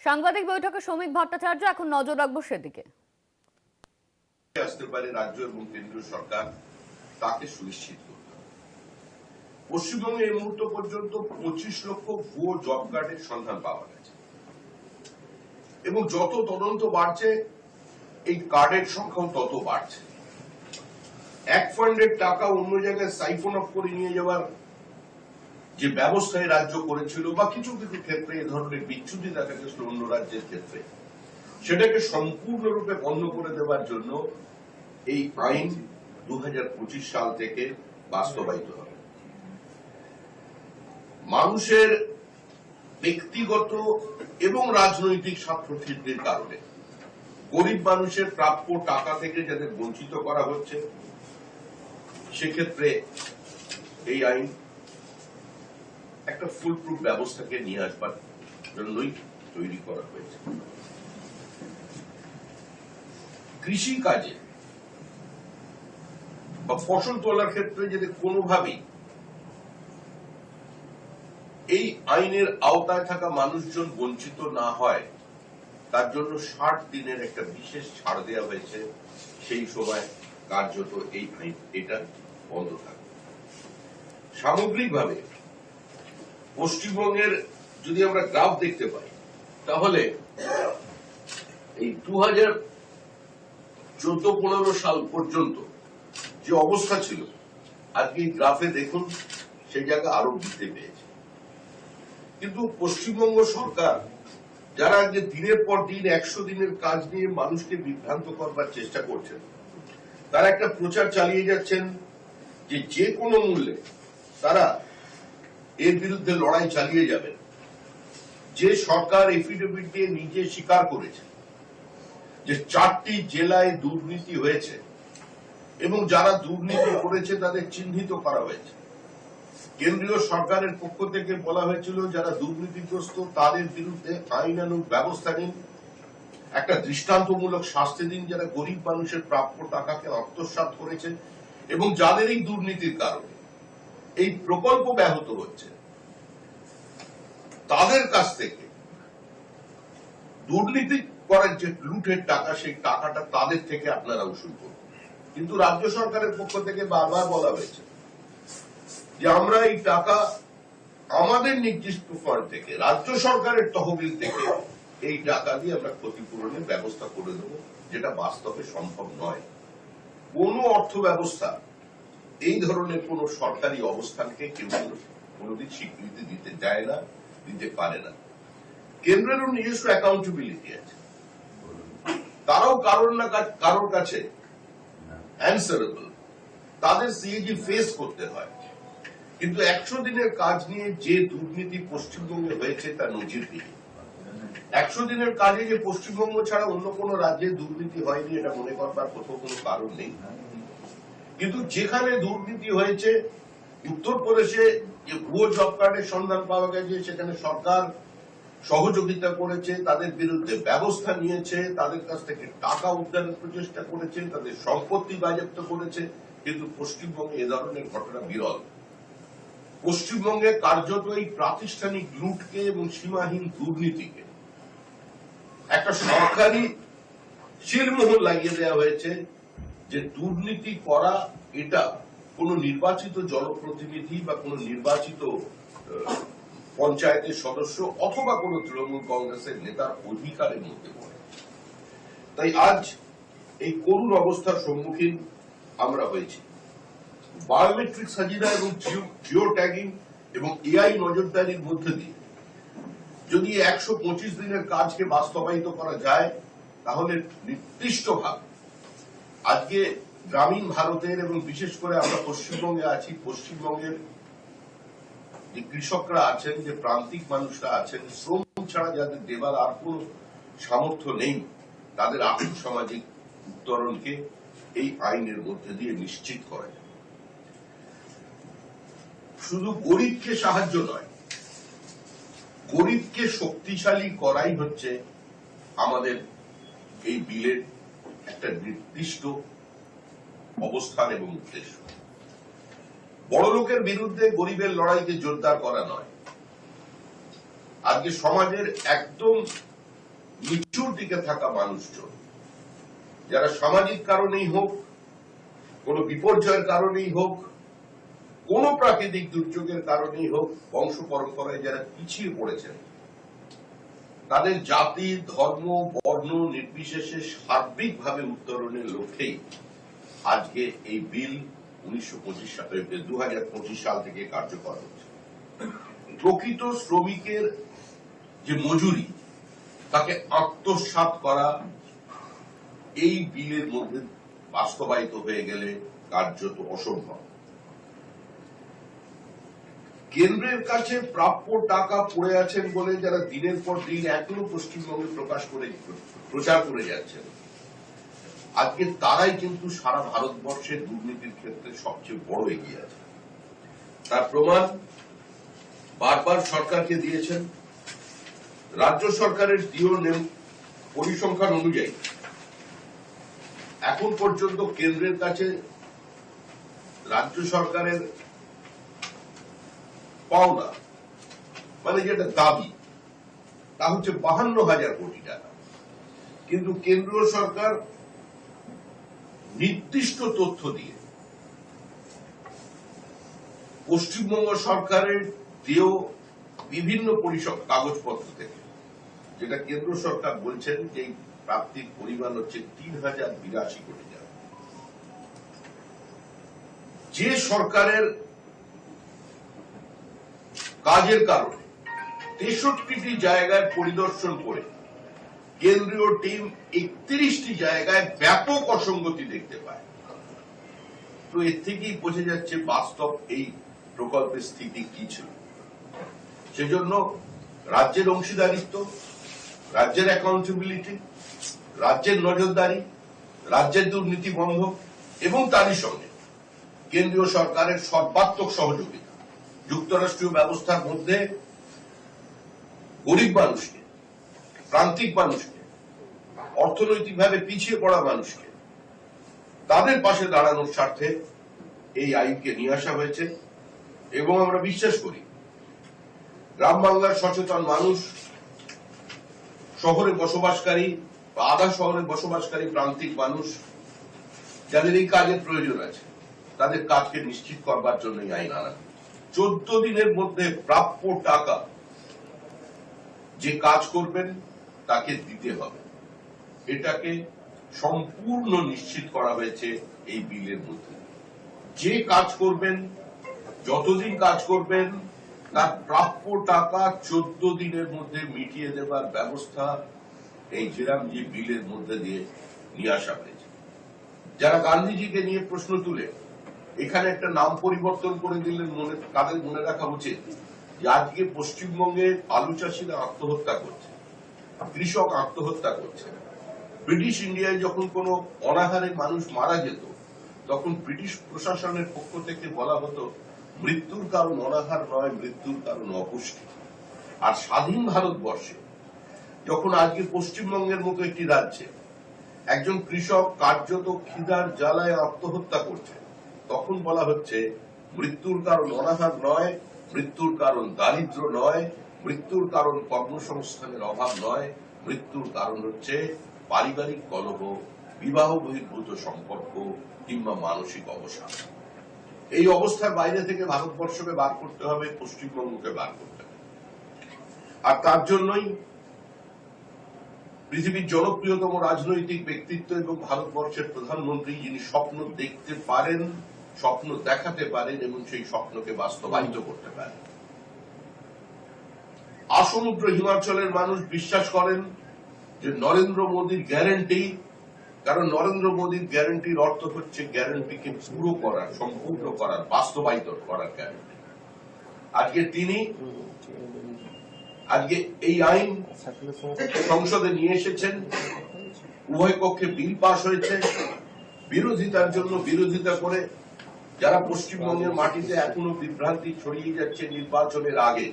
সাংবাদিক বৈঠকে শ্রমিক ভট্টাচার্য, এখন নজর রাখবো সেদিকে। আসতে পারে রাজ্য এবং কেন্দ্রীয় সরকার তাকে সুনিশ্চিত করতে হবে। পশ্চিমবঙ্গে এই মুহূর্ত পর্যন্ত 25 লক্ষ ভুয়ো জব কার্ডের সন্ধান পাওয়া গেছে এবং যত তদন্ত বাড়ছে এই কার্ডের সংখ্যাও তত বাড়ছে। এক ফান্ডের টাকা অন্য জায়গায় সাইফন অফ করে নিয়ে যাওয়ার যে ব্যবস্থায় রাজ্য করেছিল বা কিছু কিছু ক্ষেত্রে এ ধরনের বিচ্যুতি দেখা গেছিল অন্য রাজ্যের ক্ষেত্রে, সেটাকে সম্পূর্ণরূপে বন্ধ করে দেওয়ার জন্য এই আইন 2025 সাল থেকে বাস্তবায়িত হবে। মানুষের ব্যক্তিগত এবং রাজনৈতিক স্বার্থসিদ্ধির কারণে গরিব মানুষের প্রাপ্য টাকা থেকে যাদের বঞ্চিত করা হচ্ছে, সেক্ষেত্রে এই আইন একটা ফুলপ্রুফ ব্যবস্থাকে নিয়ে আসবার জন্যই তৈরি করা হয়েছে। কৃষি কাজে বা ফসল তোলার ক্ষেত্রে যদি কোনোভাবেই এই আইনের আওতায় থাকা মানুষজন বঞ্চিত না হয়, তার জন্য 60 দিনের একটা বিশেষ ছাড় দেওয়া হয়েছে। সেই সময় কার্যত এই আইন এটা বন্ধ থাকবে। সামগ্রিকভাবে পশ্চিমবঙ্গের যদি আমরা গ্রাফ দেখতে পাই, তাহলে এই 2014-15 সাল পর্যন্ত যে অবস্থা ছিল, আজকে এই গ্রাফে দেখুন সেই জায়গা আরো বৃদ্ধি পেয়েছে। কিন্তু পশ্চিমবঙ্গ সরকার যারা আজকে দিনের পর দিন 100 দিনের কাজ নিয়ে মানুষকে বিভ্রান্ত করবার চেষ্টা করছেন, তারা একটা প্রচার চালিয়ে যাচ্ছেন যে কোনো মূল্যে তারা এর বিরুদ্ধে লড়াই চালিয়ে যাবেন। যে সরকার এফিডেভিট দিয়ে নিজে স্বীকার করেছে যে 4টি জেলায় দুর্নীতি হয়েছে এবং যারা দুর্নীতি করেছে তাদের চিহ্নিত করা হয়েছে। কেন্দ্রীয় সরকারের পক্ষ থেকে বলা হয়েছিল যারা দুর্নীতিগ্রস্ত তাদের বিরুদ্ধে আইনানুগ ব্যবস্থা নিন, একটা দৃষ্টান্তমূলক শাস্তি দিন যারা গরিব মানুষের প্রাপ্য টাকাকে আত্মসাৎ করেছে এবং যাদের এই দুর্নীতির কারণে এই প্রকল্প ব্যাহত হচ্ছে, তাদের কাছ থেকে দুর্নীতি করার যে লুটের টাকা, সেই টাকাটা তাদের থেকে আপনারা উসুল করুন। কিন্তু রাজ্য সরকারের পক্ষ থেকে বারবার বলা হয়েছে যে আমরা এই টাকা আমাদের নির্দিষ্ট ফান্ড থেকে, রাজ্য সরকারের তহবিল থেকে এই টাকা দিয়ে আমরা ক্ষতিপূরণের ব্যবস্থা করে দেব, যেটা বাস্তবে সম্ভব নয়। কোন অর্থ ব্যবস্থা এই ধরনের কোন সরকারি অবস্থানকে কেউ কোনদিন স্বীকৃতি দিতে চায় না, দিতে পারে না। কেন্দ্রেরও নিজস্ব অ্যাকাউন্টেবিলিটি আছে, তারাও কারোর কাছে অ্যান্সারেবল, তাদের সিএজি ফেস করতে হয়। কিন্তু 100 দিনের কাজ নিয়ে যে দুর্নীতি পশ্চিমবঙ্গে হয়েছে তা নজিরবিহীন। 100 দিনের কাজে যে পশ্চিমবঙ্গ ছাড়া অন্য কোন রাজ্যে দুর্নীতি হয়নি এটা মনে করবার কোথাও কোনো কারণ নেই। কিন্তু যেখানে দুর্নীতি হয়েছে, উত্তরপ্রদেশে যে ভুয়ো জব কার্ডের সন্ধান পাওয়া গেছে, সেখানে সরকার সহযোগিতা করেছে, তাদের বিরুদ্ধে ব্যবস্থা নিয়েছে, তাদের কাছ থেকে টাকা উদ্ধারের প্রচেষ্টা করেছে, তাদের সম্পত্তি বাজেয়াপ্ত করেছে। কিন্তু পশ্চিমবঙ্গে এ ধরনের ঘটনা বিরল। পশ্চিমবঙ্গে কার্যত এই প্রাতিষ্ঠানিক লুটকে এবং সীমাহীন দুর্নীতিকে একটা সরকারি শিরমোহর লাগিয়ে দেওয়া হয়েছে যে দুর্নীতি করা এটা কোন নির্বাচিত জনপ্রতিনিধি বা কোন নির্বাচিত পঞ্চায়েতের সদস্য অথবা কোন তৃণমূল কংগ্রেসের নেতার অধিকারের মধ্যে পড়ে। তাই আজ এই করুণ অবস্থার সম্মুখীন আমরা হয়েছি। বায়োমেট্রিক সাজিদা এবং জিও ট্যাগিং এবং এআই নজরদারির মধ্যে দিয়ে যদি 125 দিনের কাজকে বাস্তবায়িত করা যায়, তাহলে নির্দিষ্টভাবে আজকে গ্রামীণ ভারতের এবং বিশেষ করে আমরা পশ্চিমবঙ্গে আছি, পশ্চিমবঙ্গের যে কৃষকরা আছেন, যে প্রান্তিক মানুষরা আছেন, শ্রম ছাড়া যাদের দেবার আর কোন সামর্থ্য নেই, তাদের আর্থসামাজিক উত্তরণকে এই আইনের মধ্যে দিয়ে নিশ্চিত করা যায়। শুধু গরিবকে সাহায্য নয়, গরিবকে শক্তিশালী করাই হচ্ছে আমাদের এই বিলের একটা নির্দিষ্ট অবস্থান এবং উদ্দেশ্য। বড় লোকের বিরুদ্ধে গরিবের লড়াইকে জোরদার করা নয়। আজকে সমাজের একদম নিচুর দিকে থাকা মানুষজন, যারা সামাজিক কারণেই হোক, কোন বিপর্যয়ের কারণেই হোক, কোন প্রাকৃতিক দুর্যোগের কারণেই হোক, বংশ পরম্পরায় যারা পিছিয়ে পড়েছেন, তাদের জাতি, ধর্ম, বর্ণ নির্বিশেষে সার্বিকভাবে উত্তরণের লক্ষ্যেই আজকে এই বিল 2025 সাল থেকে কার্যকর হচ্ছে। প্রকৃত শ্রমিকের যে মজুরি, তাকে আত্মসাৎ করা এই বিলের মধ্যে বাস্তবায়িত হয়ে গেলে কার্যত অসম্ভব। কেন্দ্রের কাছে প্রাপ্য টাকা পড়ে আছেন বলে যারা দিনের পর দিন এখনো পশ্চিমবঙ্গে প্রচার করে যাচ্ছেন, আজকে তারাই কিন্তু সারা ভারতবর্ষের দুর্নীতির ক্ষেত্রে সবচেয়ে বড় এগিয়ে আছে। তার প্রমাণ বারবার সরকারকে দিয়েছেন। রাজ্য সরকারের দিও পরিসংখ্যান অনুযায়ী এখন পর্যন্ত কেন্দ্রের কাছে রাজ্য সরকারের পাওনা, মানে যেটা দাবি, তা হচ্ছে 52,000 কোটি টাকা। কিন্তু কেন্দ্রীয় সরকার নির্দিষ্ট তথ্য দিয়ে পশ্চিমবঙ্গ সরকারের দেয় বিভিন্ন কাগজপত্র থেকে, যেটা কেন্দ্র সরকার বলছেন যে প্রাপ্তির পরিমাণ হচ্ছে 3,082 কোটি টাকা। যে সরকারের কাজের কারণে 63টি জায়গায় পরিদর্শন করে কেন্দ্রীয় টিম 31টি জায়গায় ব্যাপক অসঙ্গতি দেখতে পায়, তো এর থেকেই বোঝা যাচ্ছে বাস্তব এই প্রকল্পের স্থিতি কি ছিল। সেজন্য রাজ্যের অংশীদারিত্ব, রাজ্যের অ্যাকাউন্টেবিলিটি, রাজ্যের নজরদারি, রাজ্যের দুর্নীতি বন্ধ এবং তারই সঙ্গে কেন্দ্রীয় সরকারের সর্বাত্মক সহযোগিতা, যুক্তরাষ্ট্রীয় ব্যবস্থার মধ্যে গরিব মানুষকে, প্রান্তিক মানুষকে, অর্থনৈতিকভাবে পিছিয়ে পড়া মানুষকে, তাদের পাশে দাঁড়ানোর স্বার্থে এই আইনকে নিয়ে আসা হয়েছে। এবং আমরা বিশ্বাস করি গ্রাম বাংলার সচেতন মানুষ, শহরে বসবাসকারী বা আধা শহরে বসবাসকারী প্রান্তিক মানুষ, যাদের এই কাজের প্রয়োজন আছে, তাদের কাজকে নিশ্চিত করবার জন্য এই আইন আনা। 14 দিনের মধ্যে প্রাপ্য টাকা যে কাজ করবেন তাকে দিতে হবে, এটাকে সম্পূর্ণ নিশ্চিত করা হয়েছে এই বিলের মধ্যে। যে কাজ করবেন, যতদিন কাজ করবেন, তার প্রাপ্য টাকা 14 দিনের মধ্যে মিটিয়ে দেবার ব্যবস্থা এই জিরামজি বিলের মধ্যে দিয়ে নিয়ে আসা হয়েছে। যারা গান্ধীজিকে নিয়ে প্রশ্ন তুলে এখানে একটা নাম পরিবর্তন করে দিলেন, তাদের মনে রাখা উচিত যে আজকে পশ্চিমবঙ্গে আলু চাষিরা আত্মহত্যা করছে, কৃষক আত্মহত্যা করছে। ব্রিটিশ ইন্ডিয়ায় যখন কোনো অনাহারে মানুষ মারা যেত, তখন ব্রিটিশ প্রশাসনের পক্ষ থেকে বলা হতো মৃত্যুর কারণ অনাহার নয়, মৃত্যুর কারণ অপুষ্টি। আর স্বাধীন ভারতবর্ষে যখন আজকে পশ্চিমবঙ্গের মতো একটি রাজ্যে একজন কৃষক কার্যত খিদার জ্বালায় আত্মহত্যা করছে, তখন বলা হচ্ছে মৃত্যুর কারণ অনাহার নয়, মৃত্যুর কারণ দারিদ্র নয়, মৃত্যুর কারণ কর্মসংস্থানের অভাব নয়, মৃত্যুর কারণ হচ্ছে পারিবারিক কলহ, বিবাহ বহির্ভূত সম্পর্ক কিংবা মানসিক অবসাদ। এই অবস্থার বাইরে থেকে ভারতবর্ষকে বার করতে হবে, পশ্চিমবঙ্গকে বার করতে হবে। আর তার জন্যই পৃথিবীর জনপ্রিয়তম রাজনৈতিক ব্যক্তিত্ব এবং ভারতবর্ষের প্রধানমন্ত্রী, যিনি স্বপ্ন দেখতে পারেন, স্বপ্ন দেখাতে পারেন এবং সেই স্বপ্নকে বাস্তবায়িত করতে পারেন। আসমুদ্র হিমাচলের মানুষ বিশ্বাস করেন যে নরেন্দ্র মোদীর গ্যারান্টি, কারণ নরেন্দ্র মোদীর গ্যারান্টির অর্থ হচ্ছে গ্যারান্টিকে পুরো করার, সম্পূর্ণ করার, বাস্তবায়িত করার গ্যারান্টি। আজকে এই আইন সংসদে নিয়ে এসেছেন, উভয় পক্ষে বিল পাশ হয়েছে। বিরোধিতার জন্য বিরোধিতা করে যারা পশ্চিমবঙ্গের মাটিতে এখনো বিভ্রান্তি ছড়িয়ে যাচ্ছে নির্বাচনের আগে,